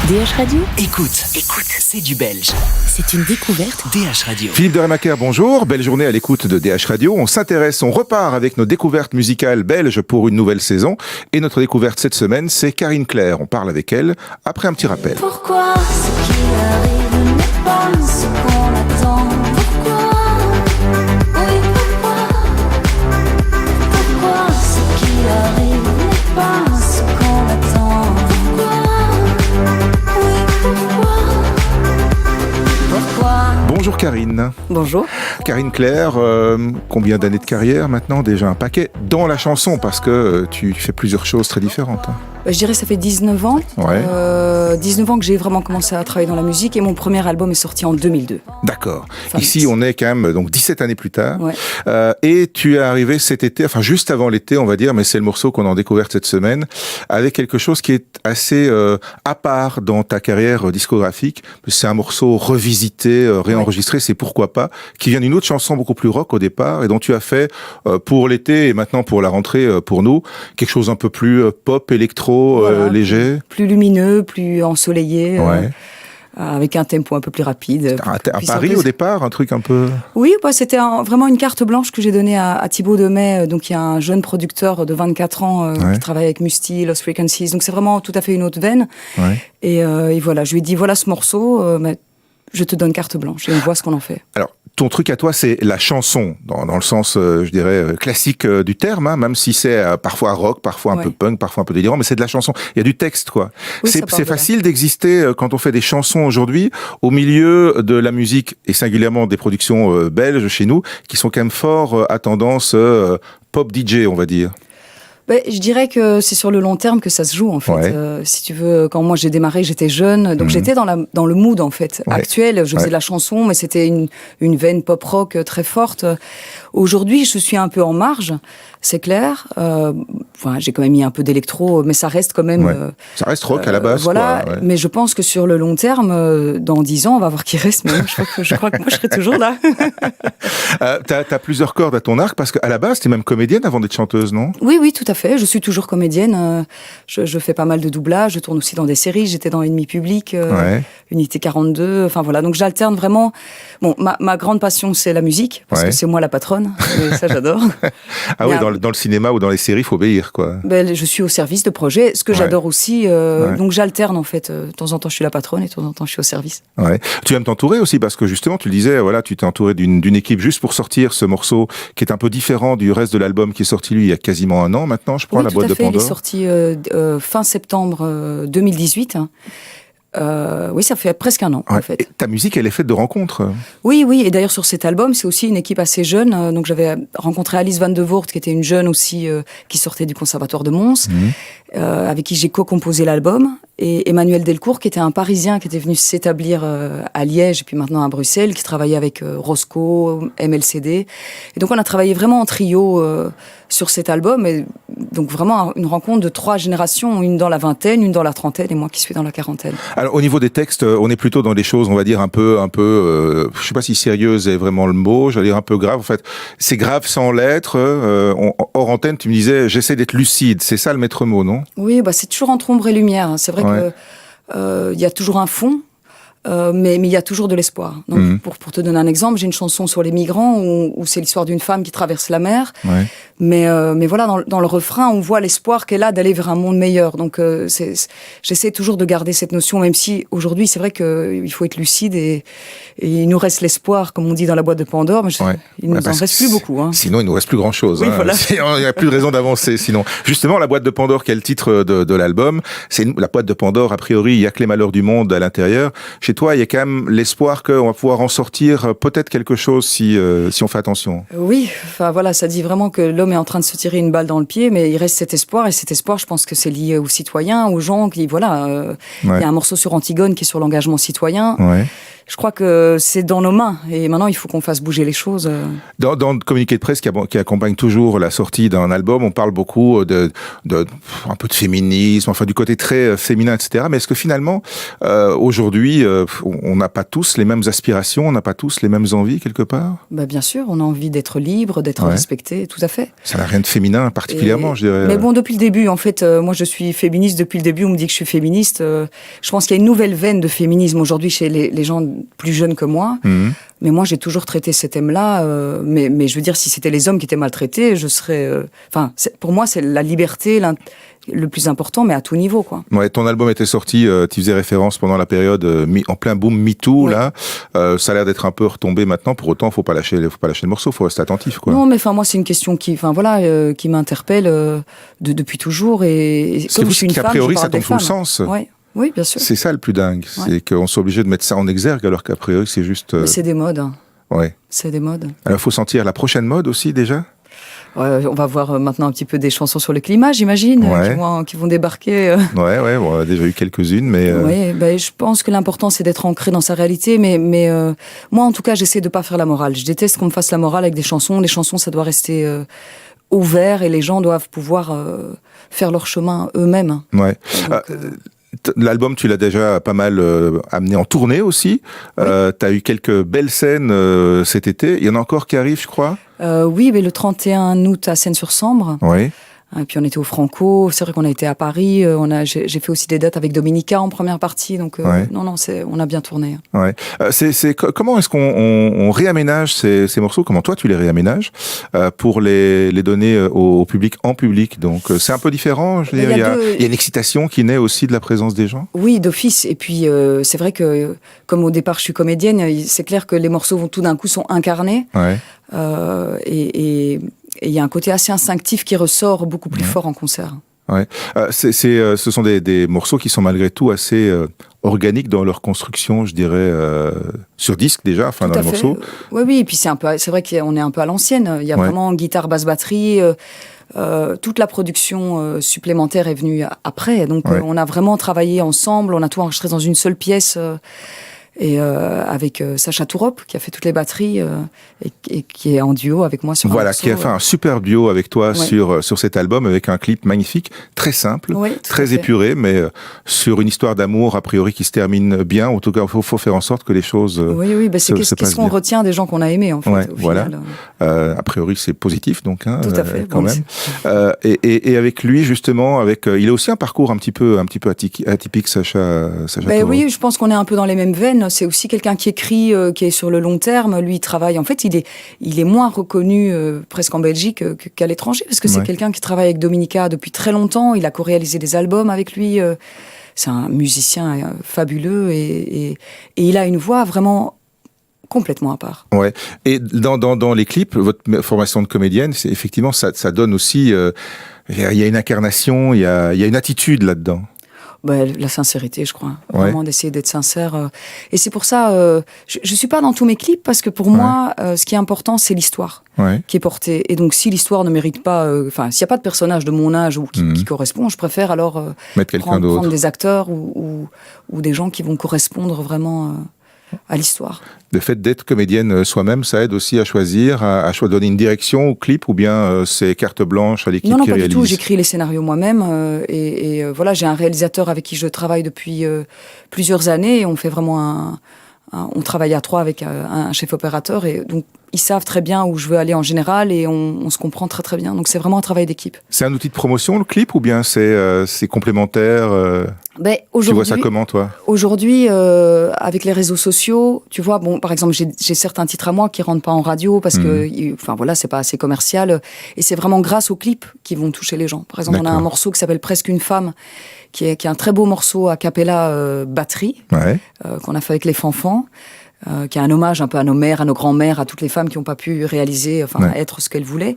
DH Radio. Écoute, c'est du belge. C'est une découverte. DH Radio. Philippe de Remaker, bonjour. Belle journée à l'écoute de DH Radio. On repart avec nos découvertes musicales belges pour une nouvelle saison. Et notre découverte cette semaine, c'est Karine Claire. On parle avec elle après un petit rappel. Pourquoi ce qui arrive n'est pas ce qu'on attend? Pourquoi ce qui arrive n'est pas ce qu'on attend? Pourquoi? Bonjour Karine. Bonjour. Karine Claire, combien d'années de carrière maintenant? Déjà un paquet dans la chanson, parce que tu fais plusieurs choses très différentes. Je dirais que ça fait 19 ans. Ouais. 19 ans que j'ai vraiment commencé à travailler dans la musique et mon premier album est sorti en 2002. D'accord. Enfin, Ici, on est quand même donc 17 années plus tard. Ouais. Et tu es arrivé cet été, enfin juste avant l'été, on va dire, mais c'est le morceau qu'on a découvert cette semaine, avec quelque chose qui est assez à part dans ta carrière discographique. C'est un morceau revisité, réenregistré, c'est Pourquoi pas, qui vient d'une autre chanson beaucoup plus rock au départ, et dont tu as fait pour l'été et maintenant pour la rentrée pour nous, quelque chose un peu plus pop, électro, Voilà. léger. Plus lumineux, plus ensoleillé, Ouais. avec un tempo un peu plus rapide. À Plus Paris simple. au départ, un truc un peu... Oui, c'était vraiment une carte blanche que j'ai donnée à Thibaut Demet, donc il y a un jeune producteur de 24 ans Ouais. qui travaille avec Musty, Lost Frequencies, donc c'est vraiment tout à fait une autre veine. Ouais. Et voilà, je lui ai dit, voilà ce morceau, mais je te donne carte blanche et on voit ce qu'on en fait. Alors, ton truc à toi, c'est la chanson, dans le sens, je dirais, classique du terme, hein, même si c'est parfois rock, parfois un peu punk, parfois un peu délirant, mais c'est de la chanson. Il y a du texte, quoi. Oui, ça C'est part de là. facile d'exister quand on fait des chansons aujourd'hui, au milieu de la musique, et singulièrement des productions belges chez nous, qui sont quand même fort à tendance pop DJ, on va dire. Je dirais que c'est sur le long terme que ça se joue en fait. Ouais. Si tu veux, quand moi j'ai démarré, j'étais jeune, donc j'étais dans le mood en fait Ouais. actuel. Je faisais Ouais. de la chanson, mais c'était une veine pop rock très forte. Aujourd'hui, je suis un peu en marge, c'est clair. J'ai quand même mis un peu d'électro, mais ça reste quand même. Ouais. Ça reste rock à la base, voilà. quoi. Ouais. Mais je pense que sur le long terme, dans 10 ans, on va voir qui reste. Mais je crois que moi je serai toujours là. T'as plusieurs cordes à ton arc, parce qu'à la base, t'es même comédienne avant d'être chanteuse, non? Oui, tout à fait. Je suis toujours comédienne. Je fais pas mal de doublage. Je tourne aussi dans des séries. J'étais dans Ennemi Public, Ouais. Unité 42. Enfin voilà. Donc j'alterne vraiment. Bon, ma grande passion c'est la musique parce Ouais. que c'est moi la patronne. Et ça j'adore. Ah oui, Mais dans le cinéma ou dans les séries, il faut obéir, quoi. je suis au service de projet. Ce que Ouais. j'adore aussi. Ouais. Donc j'alterne en fait. De temps en temps je suis la patronne et de temps en temps je suis au service. Ouais. Tu aimes t'entourer aussi, parce que justement, tu le disais, voilà, tu t'es entouré d'une équipe juste pour sortir ce morceau qui est un peu différent du reste de l'album qui est sorti, lui, il y a quasiment un an maintenant, je crois, Oui, La tout boîte à de fait. Il est Pandore. sorti fin septembre 2018. Oui, ça fait presque un an Ouais. en fait. Et ta musique, elle est faite de rencontres. Oui, et d'ailleurs sur cet album, c'est aussi une équipe assez jeune. Donc j'avais rencontré Alice Van de Voort, qui était une jeune aussi, qui sortait du conservatoire de Mons, avec qui j'ai co-composé l'album. Et Emmanuel Delcourt, qui était un Parisien, qui était venu s'établir à Liège et puis maintenant à Bruxelles, qui travaillait avec Roscoe, MLCD. Et donc on a travaillé vraiment en trio sur cet album. Et donc vraiment une rencontre de 3 générations, une dans la vingtaine, une dans la trentaine et moi qui suis dans la quarantaine. Alors, au niveau des textes, on est plutôt dans des choses, on va dire, un peu, je sais pas si sérieuse est vraiment le mot, j'allais dire un peu grave. En fait, c'est grave sans l'être. Hors antenne, tu me disais, j'essaie d'être lucide. C'est ça le maître mot, non? Oui, c'est toujours entre ombre et lumière. C'est vrai Ouais. que il y a toujours un fond, mais il y a toujours de l'espoir. Donc, pour te donner un exemple, j'ai une chanson sur les migrants où c'est l'histoire d'une femme qui traverse la mer. Ouais. Mais voilà, dans le refrain, on voit l'espoir qu'elle a d'aller vers un monde meilleur. Donc, j'essaie toujours de garder cette notion, même si aujourd'hui, c'est vrai qu'il faut être lucide et il nous reste l'espoir, comme on dit dans La boîte de Pandore, mais Ouais. il nous en Parce reste que plus beaucoup. Hein. Sinon, il nous reste plus grand chose. Oui, hein. voilà. Il n'y a plus de raison d'avancer, sinon. Justement, La boîte de Pandore, qui est le titre de l'album, la boîte de Pandore, a priori, il y a que les malheurs du monde à l'intérieur. Chez toi, il y a quand même l'espoir qu'on va pouvoir en sortir peut-être quelque chose si on fait attention. Oui, enfin voilà, ça dit vraiment que l'homme est en train de se tirer une balle dans le pied, mais il reste cet espoir, et cet espoir, je pense que c'est lié aux citoyens, aux gens qui, voilà, il y a un morceau sur Antigone qui est sur l'engagement citoyen. Ouais. je crois que c'est dans nos mains. Et maintenant, il faut qu'on fasse bouger les choses. Dans le communiqué de presse qui accompagne toujours la sortie d'un album, on parle beaucoup de un peu de féminisme, enfin du côté très féminin, etc. Mais est-ce que finalement, aujourd'hui, on n'a pas tous les mêmes aspirations, on n'a pas tous les mêmes envies quelque part? Bah, bien sûr, on a envie d'être libre, d'être respecté, tout à fait. Ça n'a rien de féminin particulièrement, je dirais. Mais bon, depuis le début, en fait, moi je suis féministe depuis le début, on me dit que je suis féministe. Je pense qu'il y a une nouvelle veine de féminisme aujourd'hui chez les gens plus jeunes que moi. Mais moi, j'ai toujours traité ces thèmes-là. Mais je veux dire, si c'était les hommes qui étaient maltraités, je serais... pour moi, c'est la liberté le plus important, mais à tout niveau, quoi. Ouais, ton album était sorti, tu faisais référence pendant la période en plein boom MeToo, là. Ça a l'air d'être un peu retombé maintenant. Pour autant, faut pas lâcher le morceau, faut rester attentif, quoi. Non, mais moi, c'est une question qui m'interpelle depuis toujours. Et comme je suis une femme, a priori, je ça parle des tombe sous le femmes. sens. Ouais. Oui, bien sûr. C'est ça le plus dingue, c'est qu'on soit obligé de mettre ça en exergue, alors qu'a priori, c'est juste... Mais c'est des modes. Ouais. C'est des modes. Alors, faut sentir la prochaine mode aussi, déjà. On va voir maintenant un petit peu des chansons sur le climat, j'imagine, qui vont débarquer. Ouais, bon, on a déjà eu quelques-unes, mais... Oui, je pense que l'important, c'est d'être ancré dans sa réalité, mais moi, en tout cas, j'essaie de pas faire la morale. Je déteste qu'on me fasse la morale avec des chansons. Les chansons, ça doit rester ouvert et les gens doivent pouvoir faire leur chemin eux-mêmes. Ouais. Donc, l'album, tu l'as déjà pas mal amené en tournée aussi. Oui. T'as eu quelques belles scènes cet été. Il y en a encore qui arrivent, je crois. Oui, mais le 31 août à Seine-sur-Sambre. Oui. Et puis on était au Franco. C'est vrai qu'on a été à Paris. J'ai fait aussi des dates avec Dominica en première partie. Donc non, on a bien tourné. Ouais. Comment est-ce qu'on réaménage ces morceaux? Comment toi tu les réaménages pour les donner au public en public? Donc c'est un peu différent. Je veux dire, il y a une excitation qui naît aussi de la présence des gens. Oui, d'office. Et puis c'est vrai que comme au départ je suis comédienne, c'est clair que les morceaux tout d'un coup sont incarnés. Ouais. Et il y a un côté assez instinctif qui ressort beaucoup plus fort en concert. Ouais. Ce sont des morceaux qui sont malgré tout assez organiques dans leur construction, je dirais, sur disque déjà, enfin dans les morceaux. Oui. Et puis c'est vrai qu'on est un peu à l'ancienne. Il y a vraiment guitare, basse, batterie. Toute la production supplémentaire est venue après. Donc on a vraiment travaillé ensemble. On a tout enregistré dans une seule pièce. Et avec Sacha Tourop qui a fait toutes les batteries et qui est en duo avec moi sur un morceau, qui a fait un super duo avec toi sur cet album avec un clip magnifique, très simple, très épuré, mais sur une histoire d'amour a priori qui se termine bien. En tout cas, il faut faire en sorte que les choses c'est qu'est-ce qu'on retient des gens qu'on a aimés en fait. Final. A priori, c'est positif donc tout à fait, quand même. Et avec lui justement, il a aussi un parcours un petit peu atypique, Sacha Tourop. Oui, je pense qu'on est un peu dans les mêmes veines. C'est aussi quelqu'un qui écrit, qui est sur le long terme. Lui, il travaille. En fait, il est moins reconnu presque en Belgique qu'à l'étranger, parce que c'est quelqu'un qui travaille avec Dominica depuis très longtemps. Il a co-réalisé des albums avec lui. C'est un musicien fabuleux et il a une voix vraiment complètement à part. Ouais. Et dans les clips, votre formation de comédienne, c'est effectivement ça donne aussi. Il y a une incarnation, il y a une attitude là-dedans. La sincérité, je crois. Vraiment d'essayer d'être sincère. Et c'est pour ça, je suis pas dans tous mes clips parce que pour moi, ce qui est important, c'est l'histoire qui est portée. Et donc, si l'histoire ne mérite pas, s'il y a pas de personnage de mon âge ou qui correspond, je préfère alors prendre des acteurs ou des gens qui vont correspondre vraiment à l'histoire. Le fait d'être comédienne soi-même, ça aide aussi à choisir, à donner une direction au clip, ou bien c'est carte blanche à l'équipe qui réalise? Non, pas du tout. J'écris les scénarios moi-même et voilà, j'ai un réalisateur avec qui je travaille depuis plusieurs années et on fait vraiment on travaille à trois avec un chef opérateur et donc ils savent très bien où je veux aller en général et on se comprend très très bien. Donc c'est vraiment un travail d'équipe. C'est un outil de promotion le clip ou bien c'est complémentaire tu vois ça comment toi? Aujourd'hui, avec les réseaux sociaux, tu vois, par exemple, j'ai certains titres à moi qui rentrent pas en radio parce que, c'est pas assez commercial. Et c'est vraiment grâce aux clips qui vont toucher les gens. Par exemple, on a un morceau qui s'appelle Presque une femme, qui est un très beau morceau a cappella batterie qu'on a fait avec les Fanfans. Qui est un hommage un peu à nos mères, à nos grands-mères, à toutes les femmes qui n'ont pas pu réaliser, être ce qu'elles voulaient.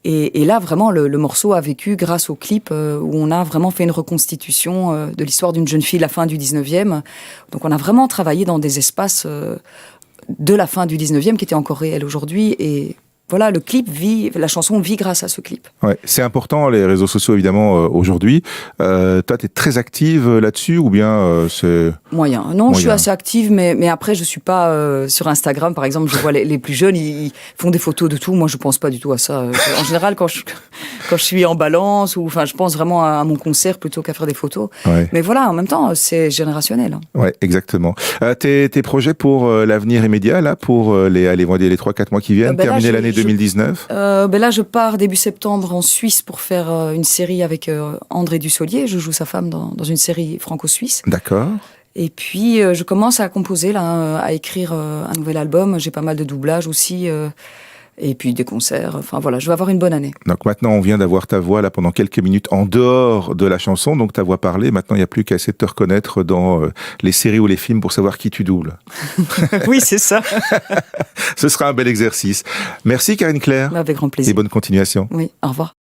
Et là, vraiment, le morceau a vécu grâce au clip où on a vraiment fait une reconstitution de l'histoire d'une jeune fille de la fin du 19e. Donc on a vraiment travaillé dans des espaces de la fin du 19e qui étaient encore réels aujourd'hui et voilà, le clip vit, la chanson vit grâce à ce clip. Ouais, c'est important, les réseaux sociaux, évidemment, aujourd'hui. Toi, tu es très active là-dessus ou bien c'est... Moyen. Non, Moyen. je suis assez active, mais après, je suis pas sur Instagram, par exemple. Je vois les plus jeunes, ils font des photos de tout. Moi, je pense pas du tout à ça. En général, quand je suis en balance, ou enfin, je pense vraiment à mon concert plutôt qu'à faire des photos. Ouais. Mais voilà, en même temps, c'est générationnel. Hein. Ouais, exactement. Tes projets pour l'avenir immédiat, là, pour les 3-4 mois qui viennent, Ben là, terminer l'année 2019? Là, je pars début septembre en Suisse pour faire une série avec André Dussolier. Je joue sa femme dans une série franco-suisse. D'accord. Et puis, je commence à composer, là, à écrire un nouvel album. J'ai pas mal de doublages aussi. Et puis des concerts. Enfin voilà, je vais avoir une bonne année. Donc maintenant, on vient d'avoir ta voix là pendant quelques minutes en dehors de la chanson, donc ta voix parlée. Maintenant, il n'y a plus qu'à essayer de te reconnaître dans les séries ou les films pour savoir qui tu doubles. Oui, c'est ça. Ce sera un bel exercice. Merci Karine Claire. Avec grand plaisir. Et bonne continuation. Oui, au revoir.